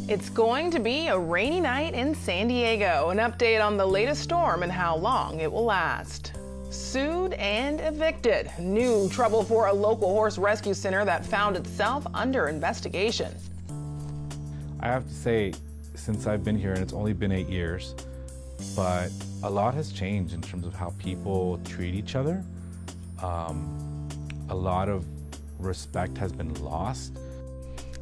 It's going to be a rainy night in San Diego. An update on the latest storm and how long it will last. Sued and evicted. New trouble for a local horse rescue center that found itself under investigation. I have to say, since I've been here, and it's only been 8 years, but a lot has changed in terms of how people treat each other. A lot of respect has been lost.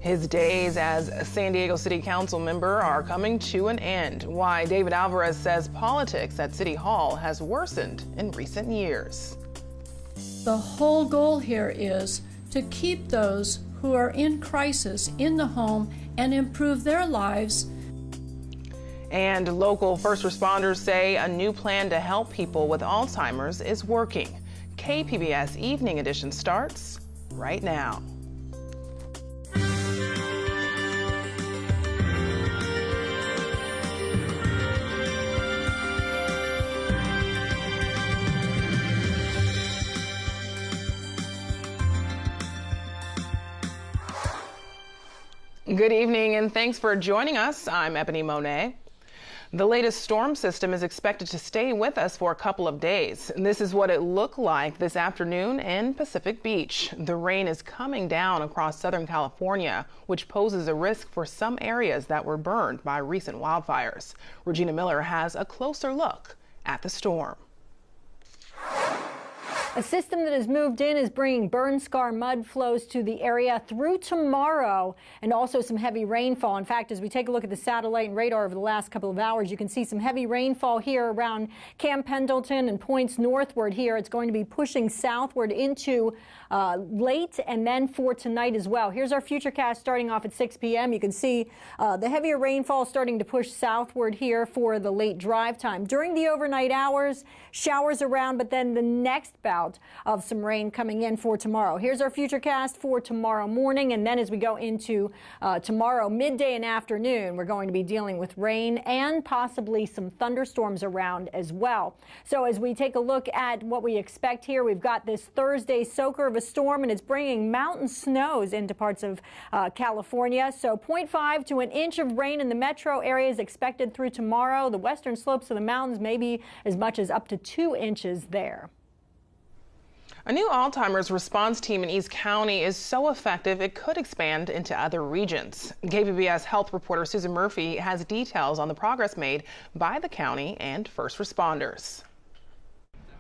His days as a San Diego City Council member are coming to an end. Why David Alvarez says politics at City Hall has worsened in recent years. The whole goal here is to keep those who are in crisis in the home and improve their lives. And local first responders say a new plan to help people with Alzheimer's is working. KPBS Evening Edition starts right now. Good evening and thanks for joining us. I'm Ebony Monet. The latest storm system is expected to stay with us for a couple of days. This is what it looked like this afternoon in Pacific Beach. The rain is coming down across Southern California, which poses a risk for some areas that were burned by recent wildfires. Regina Miller has a closer look at the storm. A system that has moved in is bringing burn scar mud flows to the area through tomorrow, and also some heavy rainfall. In fact, as we take a look at the satellite and radar over the last couple of hours, you can see some heavy rainfall here around Camp Pendleton and points northward here. It's going to be pushing southward into late and then for tonight as well. Here's our futurecast starting off at 6 p.m. You can see the heavier rainfall starting to push southward here for the late drive time. During the overnight hours, showers around, but then the next bout of some rain coming in for tomorrow. Here's our futurecast for tomorrow morning, and then as we go into tomorrow midday and afternoon, we're going to be dealing with rain and possibly some thunderstorms around as well. So as we take a look at what we expect here, we've got this Thursday soaker of a storm, and it's bringing mountain snows into parts of California. So 0.5 to an inch of rain in the metro area is expected through tomorrow. The western slopes of the mountains maybe as much as up to 2 inches there. A new Alzheimer's response team in East County is so effective it could expand into other regions. KPBS health reporter Susan Murphy has details on the progress made by the county and first responders.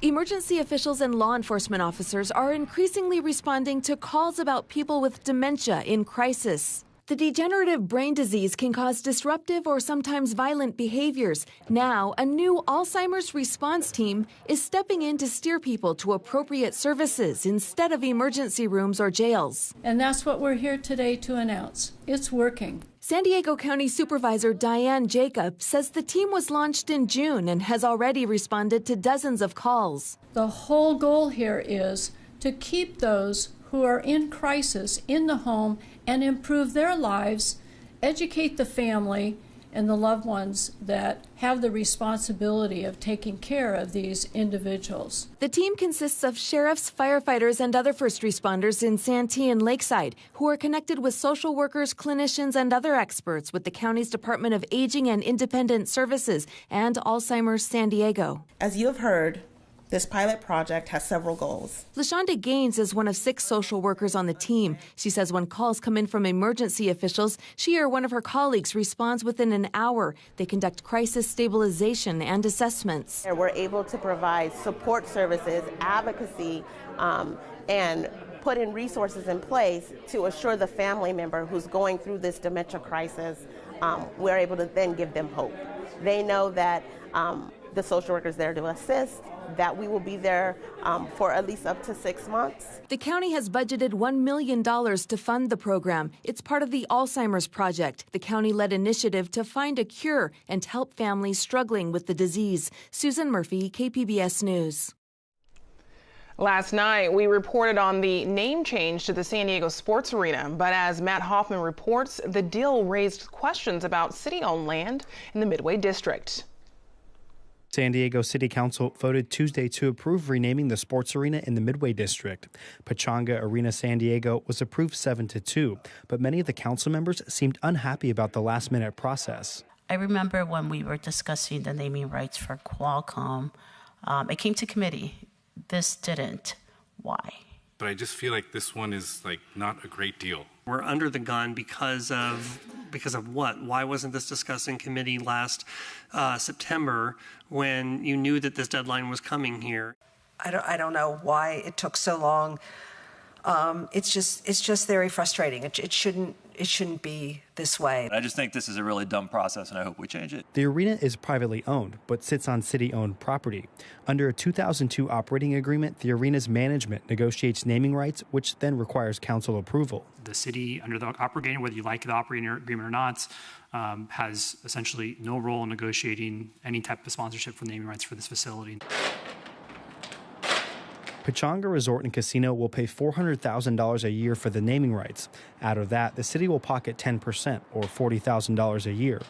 Emergency officials and law enforcement officers are increasingly responding to calls about people with dementia in crisis. The degenerative brain disease can cause disruptive or sometimes violent behaviors. Now, a new Alzheimer's response team is stepping in to steer people to appropriate services instead of emergency rooms or jails. And that's what we're here today to announce. It's working. San Diego County Supervisor Diane Jacob says the team was launched in June and has already responded to dozens of calls. The whole goal here is to keep those who are in crisis in the home and improve their lives, educate the family and the loved ones that have the responsibility of taking care of these individuals. The team consists of sheriffs, firefighters, and other first responders in Santee and Lakeside who are connected with social workers, clinicians, and other experts with the county's Department of Aging and Independent Services and Alzheimer's San Diego. As you have heard, this pilot project has several goals. LaShonda Gaines is one of 6 social workers on the team. She says when calls come in from emergency officials, she or one of her colleagues responds within an hour. They conduct crisis stabilization and assessments. We're able to provide support services, advocacy, and put in resources in place to assure the family member who's going through this dementia crisis, we're able to then give them hope. They know that the social workers there to assist, that we will be there for at least up to 6 months. The county has budgeted $1 million to fund the program. It's part of the Alzheimer's Project, the county-led initiative to find a cure and help families struggling with the disease. Susan Murphy, KPBS News. Last night, we reported on the name change to the San Diego Sports Arena, but as Matt Hoffman reports, the deal raised questions about city-owned land in the Midway District. San Diego City Council voted Tuesday to approve renaming the sports arena in the Midway District. Pechanga Arena San Diego was approved 7-2, but many of the council members seemed unhappy about the last-minute process. I remember when we were discussing the naming rights for Qualcomm, it came to committee. This didn't. Why? But I just feel like this one is not a great deal. We're under the gun because of what? Why wasn't this discussed in committee last September when you knew that this deadline was coming here? I don't know why it took so long. It's just very frustrating. It shouldn't be this way. I just think this is a really dumb process, and I hope we change it. The arena is privately owned, but sits on city-owned property. Under a 2002 operating agreement, the arena's management negotiates naming rights, which then requires council approval. The city, under the operating, whether you like the operating agreement or not, has essentially no role in negotiating any type of sponsorship for naming rights for this facility. Pechanga Resort and Casino will pay $400,000 a year for the naming rights. Out of that, the city will pocket 10%, or $40,000 a year.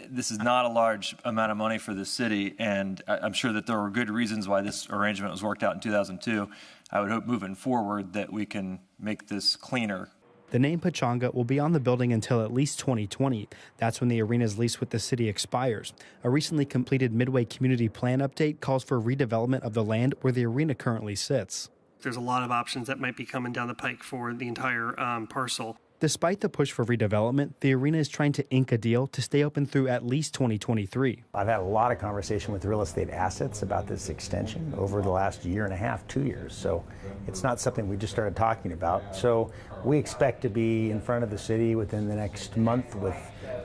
This is not a large amount of money for the city, and I'm sure that there were good reasons why this arrangement was worked out in 2002. I would hope moving forward that we can make this cleaner. The name Pechanga will be on the building until at least 2020. That's when the arena's lease with the city expires. A recently completed Midway Community Plan update calls for redevelopment of the land where the arena currently sits. There's a lot of options that might be coming down the pike for the entire parcel. Despite the push for redevelopment, the arena is trying to ink a deal to stay open through at least 2023. I've had a lot of conversation with real estate assets about this extension over the last year and a half, 2 years. So it's not something we just started talking about. So we expect to be in front of the city within the next month with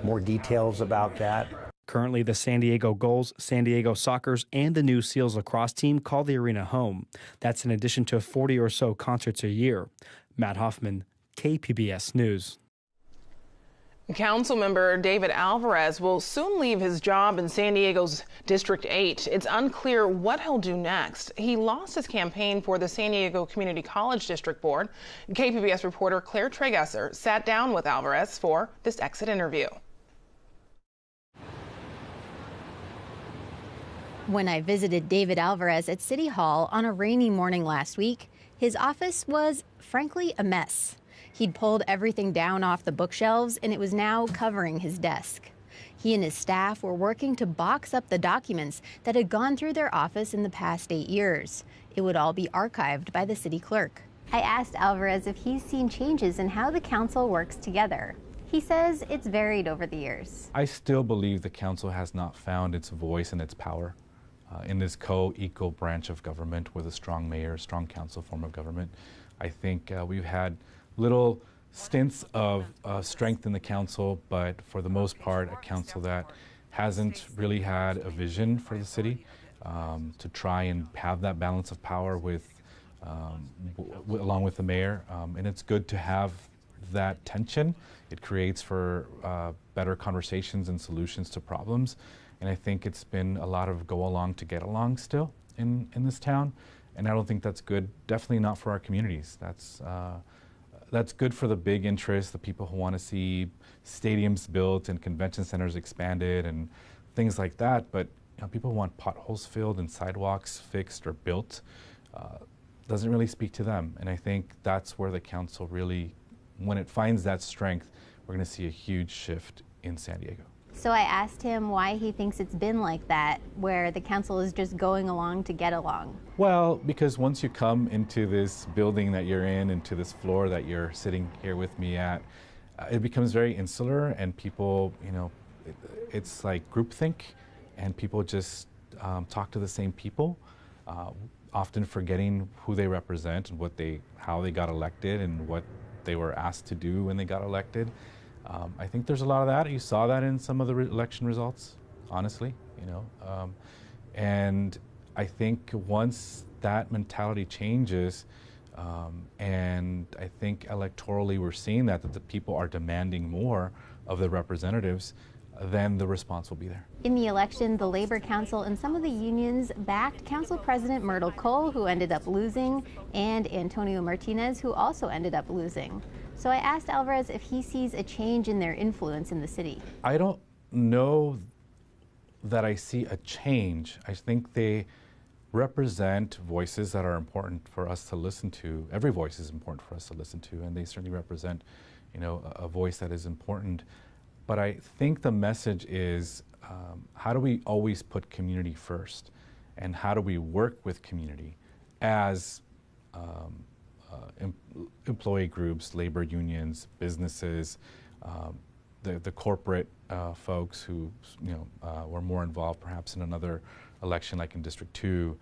more details about that. Currently, the San Diego Gulls, San Diego Sockers, and the new Seals lacrosse team call the arena home. That's in addition to 40 or so concerts a year. Matt Hoffman, KPBS News. Councilmember David Alvarez will soon leave his job in San Diego's District 8. It's unclear what he'll do next. He lost his campaign for the San Diego Community College District Board. KPBS reporter Claire Tregesser sat down with Alvarez for this exit interview. When I visited David Alvarez at City Hall on a rainy morning last week, his office was, frankly, a mess. He'd pulled everything down off the bookshelves, and it was now covering his desk. He and his staff were working to box up the documents that had gone through their office in the past 8 years. It would all be archived by the city clerk. I asked Alvarez if he's seen changes in how the council works together. He says it's varied over the years. I still believe the council has not found its voice and its power in this co-equal branch of government with a strong mayor, strong council form of government. I think we've had little stints of strength in the council, but for the most part, a council that hasn't really had a vision for the city to try and have that balance of power with, along with the mayor. And it's good to have that tension. It creates for better conversations and solutions to problems. And I think it's been a lot of go along to get along still in this town. And I don't think that's good, definitely not for our communities. That's good for the big interests, the people who want to see stadiums built and convention centers expanded and things like that. But people who want potholes filled and sidewalks fixed or built. Doesn't really speak to them. And I think that's where the council really, when it finds that strength, we're going to see a huge shift in San Diego. So I asked him why he thinks it's been like that, where the council is just going along to get along. Well, because once you come into this building that you're in, into this floor that you're sitting here with me at, it becomes very insular, and people, it's like groupthink, and people just talk to the same people, often forgetting who they represent and how they got elected and what they were asked to do when they got elected. I think there's a lot of that. You saw that in some of the election results, honestly, and I think once that mentality changes, and I think electorally we're seeing that the people are demanding more of the representatives, then the response will be there. In the election, the Labor Council and some of the unions backed Council President Myrtle Cole, who ended up losing, and Antonio Martinez, who also ended up losing. So I asked Alvarez if he sees a change in their influence in the city. I don't know that I see a change. I think they represent voices that are important for us to listen to. Every voice is important for us to listen to, and they certainly represent, a voice that is important. But I think the message is, how do we always put community first? And how do we work with community as employee groups, labor unions, businesses, the corporate folks who were more involved perhaps in another election like in District 2.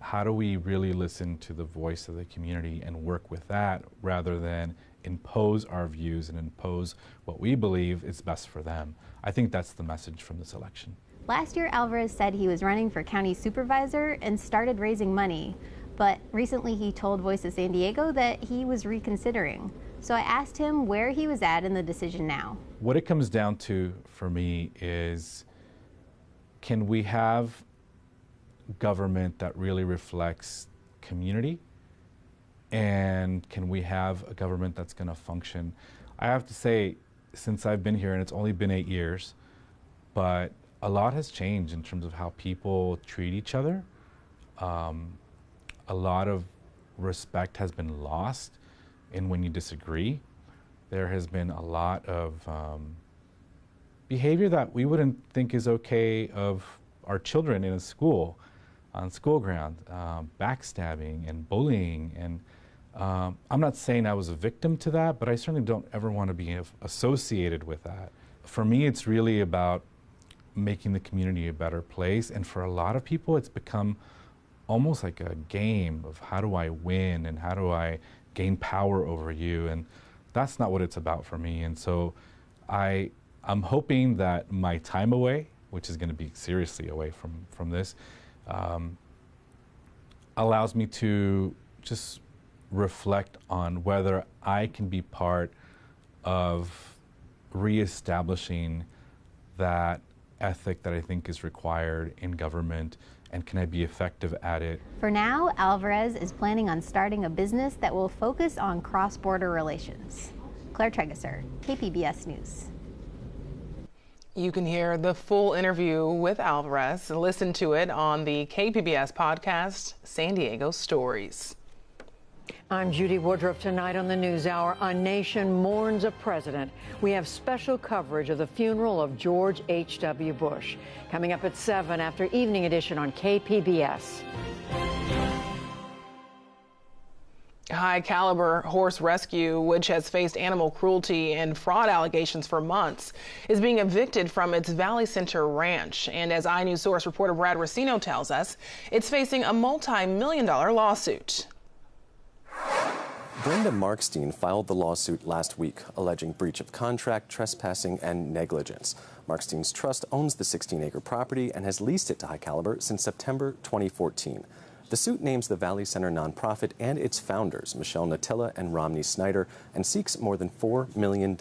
How do we really listen to the voice of the community and work with that rather than impose our views and impose what we believe is best for them? I think that's the message from this election. Last year, Alvarez said he was running for county supervisor and started raising money. But recently he told Voice of San Diego that he was reconsidering. So I asked him where he was at in the decision now. What it comes down to for me is, can we have government that really reflects community? And can we have a government that's going to function? I have to say, since I've been here, and it's only been 8 years, but a lot has changed in terms of how people treat each other. A lot of respect has been lost in when you disagree. There has been a lot of behavior that we wouldn't think is okay of our children in a school, on school ground, backstabbing and bullying. And I'm not saying I was a victim to that, but I certainly don't ever want to be associated with that. For me, it's really about making the community a better place. And for a lot of people, it's become almost like a game of how do I win and how do I gain power over you. And that's not what it's about for me. And so I'm hoping that my time away, which is going to be seriously away from this, allows me to just reflect on whether I can be part of reestablishing that ethic that I think is required in government, and can I be effective at it? For now, Alvarez is planning on starting a business that will focus on cross-border relations. Claire Tregesser, KPBS News. You can hear the full interview with Alvarez and listen to it on the KPBS podcast, San Diego Stories. I'm Judy Woodruff. Tonight on the NewsHour, a nation mourns a president. We have special coverage of the funeral of George H.W. Bush. Coming up at 7 after Evening Edition on KPBS. High Caliber Horse Rescue, which has faced animal cruelty and fraud allegations for months, is being evicted from its Valley Center ranch. And as iNews Source reporter Brad Racino tells us, it's facing a multi-million-dollar lawsuit. Brenda Markstein filed the lawsuit last week, alleging breach of contract, trespassing, and negligence. Markstein's trust owns the 16-acre property and has leased it to High Caliber since September 2014. The suit names the Valley Center nonprofit and its founders, Michelle Natilla and Romney Snyder, and seeks more than $4 million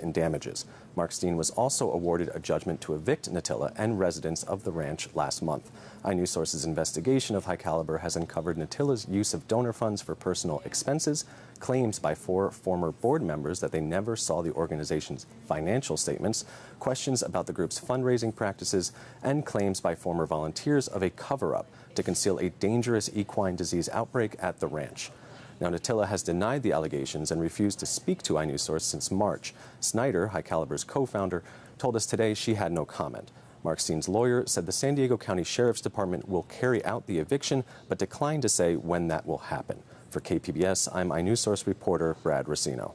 in damages. Markstein was also awarded a judgment to evict Natilla and residents of the ranch last month. iNews Source's investigation of High Caliber has uncovered Natilla's use of donor funds for personal expenses, claims by 4 former board members that they never saw the organization's financial statements, questions about the group's fundraising practices, and claims by former volunteers of a cover-up to conceal a dangerous equine disease outbreak at the ranch. Now, Natilla has denied the allegations and refused to speak to iNews Source since March. Snyder, High Caliber's co-founder, told us today she had no comment. Markstein's lawyer said the San Diego County Sheriff's Department will carry out the eviction, but declined to say when that will happen. For KPBS, I'm iNews Source reporter Brad Racino.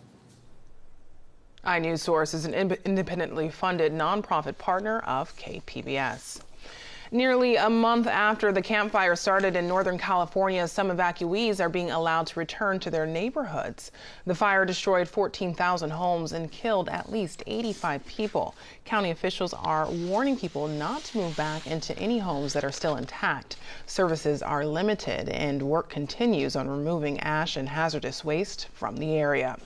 iNews Source is an independently funded nonprofit partner of KPBS. Nearly a month after the campfire started in Northern California, some evacuees are being allowed to return to their neighborhoods. The fire destroyed 14,000 homes and killed at least 85 people. County officials are warning people not to move back into any homes that are still intact. Services are limited and work continues on removing ash and hazardous waste from the area.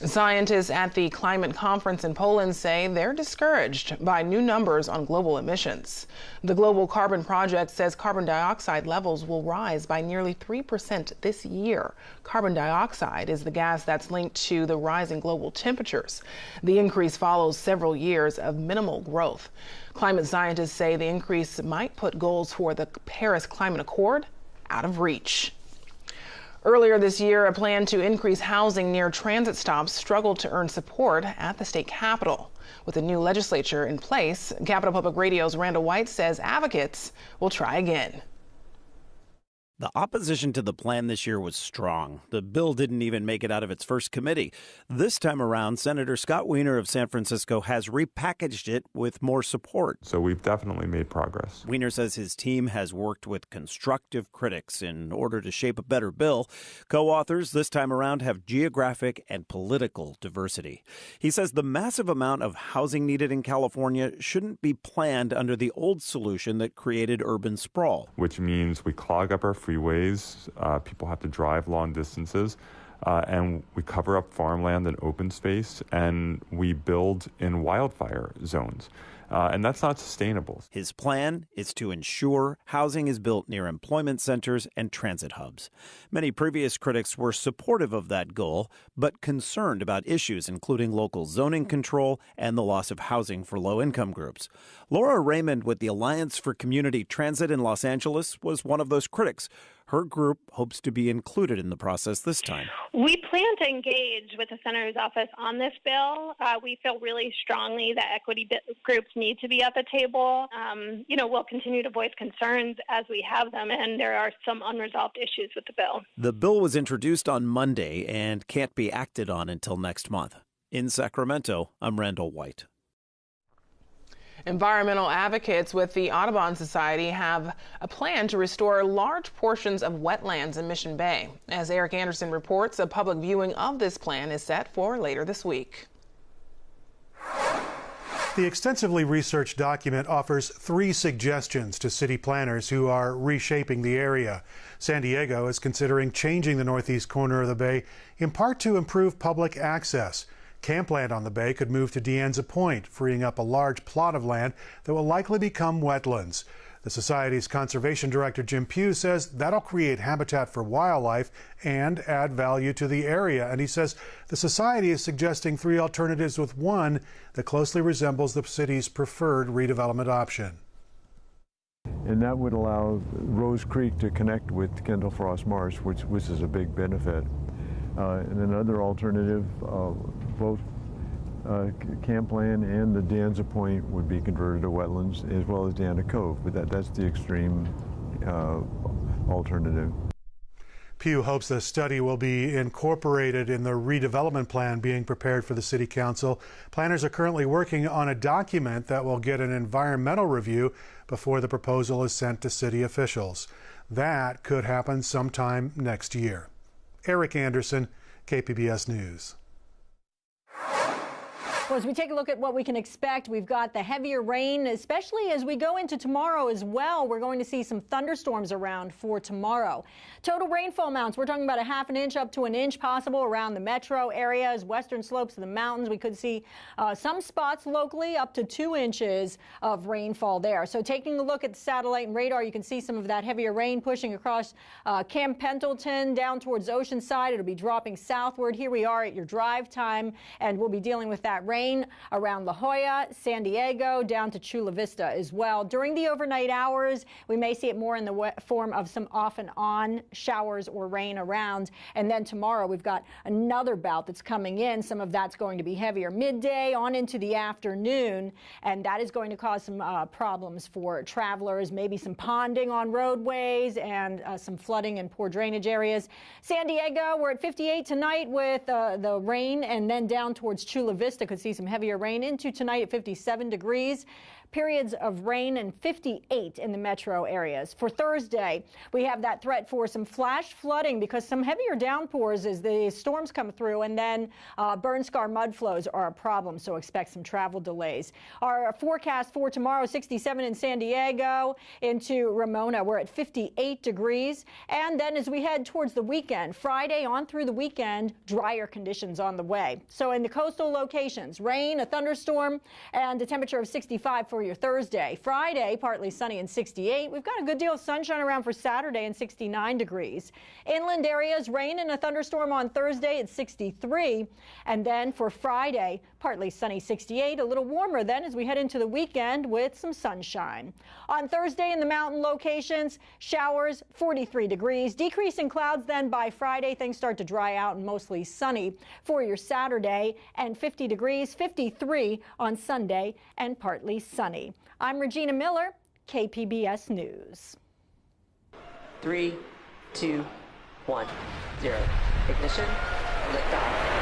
Scientists at the climate conference in Poland say they're discouraged by new numbers on global emissions. The Global Carbon Project says carbon dioxide levels will rise by nearly 3% this year. Carbon dioxide is the gas that's linked to the rise in global temperatures. The increase follows several years of minimal growth. Climate scientists say the increase might put goals for the Paris Climate Accord out of reach. Earlier this year, a plan to increase housing near transit stops struggled to earn support at the state capitol. With a new legislature in place, Capitol Public Radio's Randall White says advocates will try again. The opposition to the plan this year was strong. The bill didn't even make it out of its first committee. This time around, Senator Scott Wiener of San Francisco has repackaged it with more support. So we've definitely made progress. Wiener says his team has worked with constructive critics in order to shape a better bill. Co-authors this time around have geographic and political diversity. He says the massive amount of housing needed in California shouldn't be planned under the old solution that created urban sprawl. Which means we clog up our freeways, people have to drive long distances, and we cover up farmland and open space, and we build in wildfire zones. And that's not sustainable. His plan is to ensure housing is built near employment centers and transit hubs. Many previous critics were supportive of that goal, but concerned about issues including local zoning control and the loss of housing for low-income groups. Laura Raymond with the Alliance for Community Transit in Los Angeles was one of those critics. Her group hopes to be included in the process this time. We plan to engage with the Senator's office on this bill. We feel really strongly that equity groups need to be at the table. We'll continue to voice concerns as we have them, and there are some unresolved issues with the bill. The bill was introduced on Monday and can't be acted on until next month. In Sacramento, I'm Randall White. Environmental advocates with the Audubon Society have a plan to restore large portions of wetlands in Mission Bay. As Eric Anderson reports, a public viewing of this plan is set for later this week. The extensively researched document offers 3 suggestions to city planners who are reshaping the area. San Diego is considering changing the northeast corner of the bay, in part to improve public access. Campland on the bay could move to De Anza Point, freeing up a large plot of land that will likely become wetlands. The Society's Conservation Director Jim Pugh says that'll create habitat for wildlife and add value to the area. And he says the Society is suggesting 3 alternatives with one that closely resembles the city's preferred redevelopment option. And that would allow Rose Creek to connect with Kendall Frost Marsh, which is a big benefit. And another alternative, both Campland and the De Anza Point would be converted to wetlands, as well as De Anza Cove, but that's the extreme alternative. Pugh hopes the study will be incorporated in the redevelopment plan being prepared for the City Council. Planners are currently working on a document that will get an environmental review before the proposal is sent to city officials. That could happen sometime next year. Eric Anderson, KPBS News. Well, as we take a look at what we can expect, we've got the heavier rain, especially as we go into tomorrow as well. We're going to see some thunderstorms around for tomorrow. Total rainfall amounts, we're talking about a ½ inch up to an inch possible around the metro areas, western slopes of the mountains. We could see some spots locally up to 2 inches of rainfall there. So taking a look at the satellite and radar, you can see some of that heavier rain pushing across Camp Pendleton down towards Oceanside. It'll be dropping southward. Here we are at your drive time, and we'll be dealing with that rain around La Jolla, San Diego, down to Chula Vista as well. During the overnight hours, we may see it more in the form of some off and on showers or rain around. And then tomorrow we've got another bout that's coming in. Some of that's going to be heavier midday on into the afternoon, and that is going to cause some problems for travelers, maybe some ponding on roadways and some flooding and poor drainage areas. San Diego, we're at 58 tonight with the rain, and then down towards Chula Vista could see see some heavier rain into tonight at 57 degrees. Periods of rain and 58 in the metro areas. For Thursday, we have that threat for some flash flooding because some heavier downpours as the storms come through, and then burn scar mud flows are a problem, so expect some travel delays. Our forecast for tomorrow, 67 in San Diego, into Ramona, we're at 58 degrees. And then as we head towards the weekend, Friday on through the weekend, drier conditions on the way. So in the coastal locations, rain, a thunderstorm, and a temperature of 65 for your Thursday. Friday, partly sunny and 68. We've got a good deal of sunshine around for Saturday and 69 degrees. Inland areas, rain and a thunderstorm on Thursday at 63. And then for Friday, partly sunny 68, a little warmer then as we head into the weekend with some sunshine. On Thursday in the mountain locations, showers 43 degrees. Decrease in clouds then by Friday. Things start to dry out and mostly sunny for your Saturday, and 50 degrees, 53 on Sunday and partly sunny. I'm Regina Miller, KPBS News. 3, 2, 1, 0. Ignition, liftoff.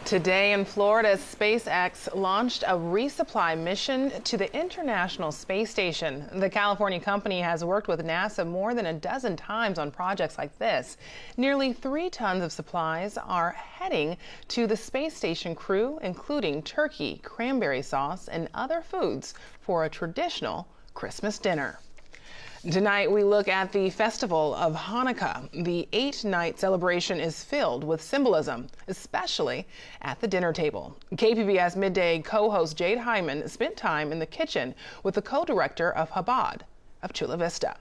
Today in Florida, SpaceX launched a resupply mission to the International Space Station. The California company has worked with NASA more than a dozen times on projects like this. Nearly 3 tons of supplies are heading to the space station crew, including turkey, cranberry sauce, and other foods for a traditional Christmas dinner. Tonight, we look at the festival of Hanukkah. The 8-night celebration is filled with symbolism, especially at the dinner table. KPBS Midday co-host Jade Hindmon spent time in the kitchen with the co-director of Chabad of Chula Vista.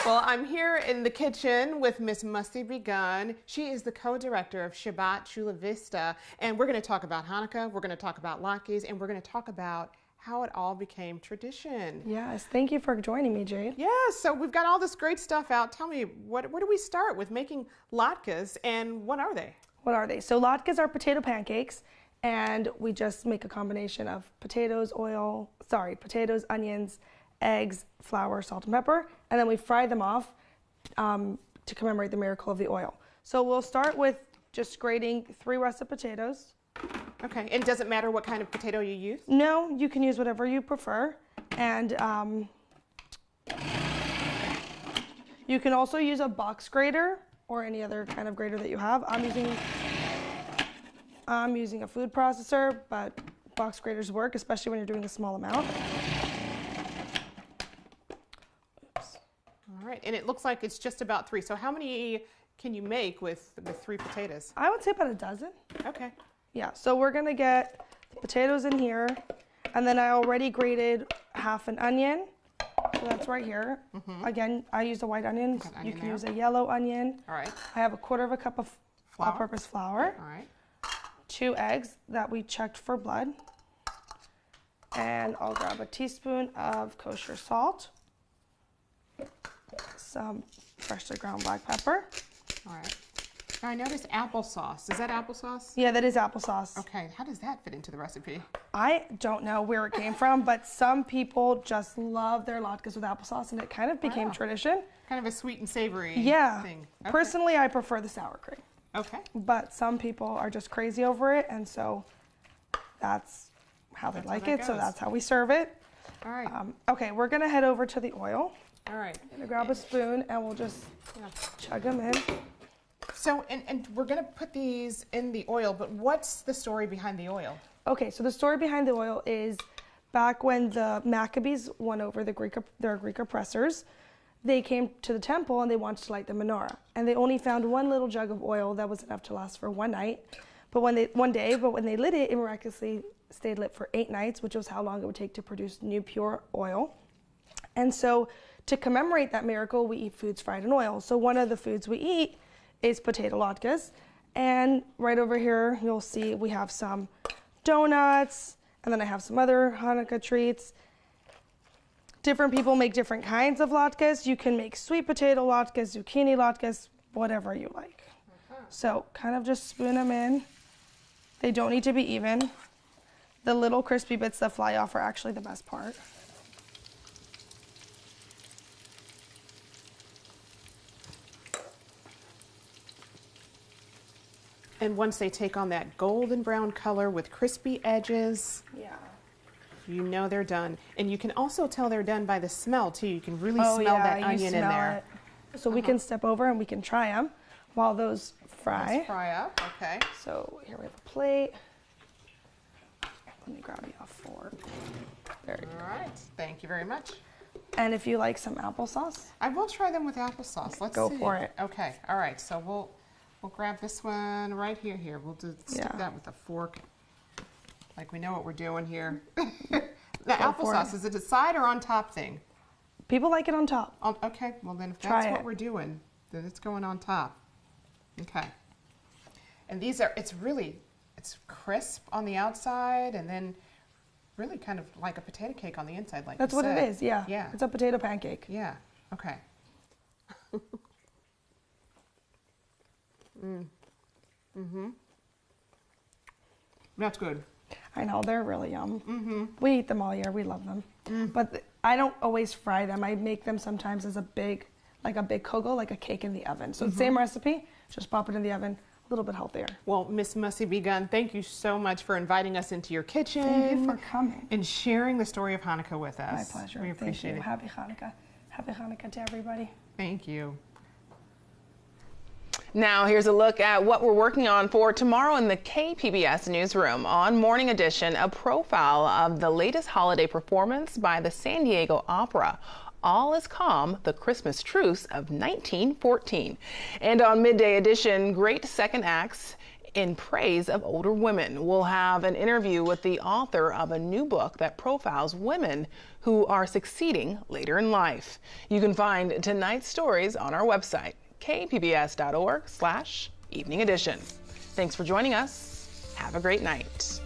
Well, I'm here in the kitchen with Miss Musty Begun. She is the co-director of Shabbat Chula Vista, and we're going to talk about Hanukkah, we're going to talk about latkes, and we're going to talk about how it all became tradition. Yes, thank you for joining me, Jade. Yes, so we've got all this great stuff out. Tell me, where do we start with making latkes, and what are they? What are they? So latkes are potato pancakes, and we just make a combination of potatoes, onions, eggs, flour, salt, and pepper, and then we fry them off to commemorate the miracle of the oil. So we'll start with just grating 3 russet potatoes. Okay, and does it matter what kind of potato you use? No, you can use whatever you prefer. And you can also use a box grater or any other kind of grater that you have. I'm using a food processor, but box graters work, especially when you're doing a small amount. Oops. All right, and it looks like it's just about 3. So how many can you make with 3 potatoes? I would say about a dozen. Okay. Yeah, so we're gonna get the potatoes in here, and then I already grated half an onion, so that's right here. Again, I used a white onion. You can use a yellow onion. All right. I have a 1/4 cup of all-purpose flour. All right. 2 eggs that we checked for blood, and I'll grab a teaspoon of kosher salt, some freshly ground black pepper. All right. Now I noticed applesauce. Is that applesauce? Yeah, that is applesauce. Okay, how does that fit into the recipe? I don't know where it came from, but some people just love their latkes with applesauce, and it kind of became tradition. Kind of a sweet and savory thing. Okay. Personally, I prefer the sour cream. Okay. But some people are just crazy over it, and so that's how they like it, so that's how we serve it. All right. Okay, we're gonna head over to the oil. All right. I'm gonna grab a spoon, and we'll just chug them in. So, and we're going to put these in the oil, but what's the story behind the oil? Okay, so the story behind the oil is back when the Maccabees won over their Greek oppressors, they came to the temple and they wanted to light the menorah. And they only found 1 little jug of oil that was enough to last for 1 night. But when they lit it, it miraculously stayed lit for 8 nights, which was how long it would take to produce new pure oil. And so to commemorate that miracle, we eat foods fried in oil. So one of the foods we eat is potato latkes, and right over here you'll see we have some donuts, and then I have some other Hanukkah treats. Different people make different kinds of latkes. You can make sweet potato latkes, zucchini latkes, whatever you like. So kind of just spoon them in. They don't need to be even. The little crispy bits that fly off are actually the best part. And once they take on that golden brown color with crispy edges, you know they're done. And you can also tell they're done by the smell too. You can really smell that onion in there. So we can step over and we can try them while those fry. Let's fry up, okay. So here we have a plate. Let me grab you a fork. There you go. All right, thank you very much. And if you like some applesauce, I will try them with applesauce. Let's go see. for it. Okay, all right. So we'll grab this one right here. We'll stick that with a fork, like we know what we're doing here. The applesauce, is it a side or on top thing? People like it on top. Okay, well then if Try that's what it. we're doing, then it's going on top. Okay. And these are, it's crisp on the outside and then really kind of like a potato cake on the inside, like That's you what said. it is, yeah. Yeah. It's a potato pancake. Yeah, okay. That's good. I know, they're really yum. We eat them all year, we love them. But I don't always fry them. I make them sometimes as a big kugel, like a cake in the oven. So same recipe, just pop it in the oven, a little bit healthier. Well, Miss Musty Begun, thank you so much for inviting us into your kitchen. Thank you for coming. And sharing the story of Hanukkah with us. My pleasure. We appreciate Thank you. it. Happy Hanukkah. Happy Hanukkah to everybody. Thank you. Now, here's a look at what we're working on for tomorrow in the KPBS newsroom. On Morning Edition, a profile of the latest holiday performance by the San Diego Opera, All Is Calm, the Christmas Truce of 1914. And on Midday Edition, great second acts in praise of older women. We'll have an interview with the author of a new book that profiles women who are succeeding later in life. You can find tonight's stories on our website, kpbs.org/evening edition. Thanks for joining us. Have a great night.